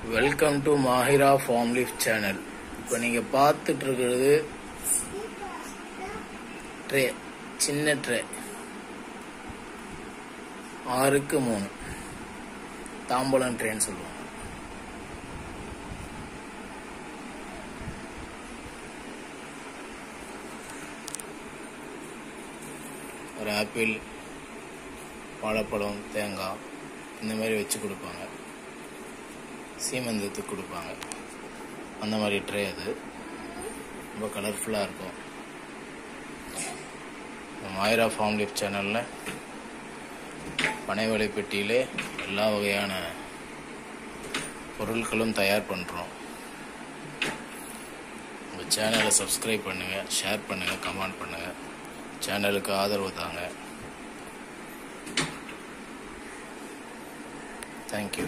Welcome to Mahira farm life channel. இப்போ நீங்கள் பார்த்துட்டு இருக்கிறது ட்ரே, சின்ன ட்ரே 6x3 தாம்பலம் ட்ரேன்னு சொல்லுவாங்க. ஒரு ஆப்பிள், வாழைப்பழம், தேங்காய் இந்த மாதிரி வச்சு கொடுப்பாங்க. சீமந்தத்துக்கு கொடுப்பாங்க. அந்த மாதிரி ட்ரே அது ரொம்ப கலர்ஃபுல்லாக இருக்கும். மாஹிரா ஃபார்ம் லிஃப் சேனலில் பனை பெட்டியிலே எல்லா வகையான பொருட்களும் தயார் பண்ணுறோம். உங்கள் சேனலை சப்ஸ்கிரைப் பண்ணுங்கள், ஷேர் பண்ணுங்கள், கமெண்ட் பண்ணுங்கள். சேனலுக்கு ஆதரவு தாங்க. தேங்க்யூ.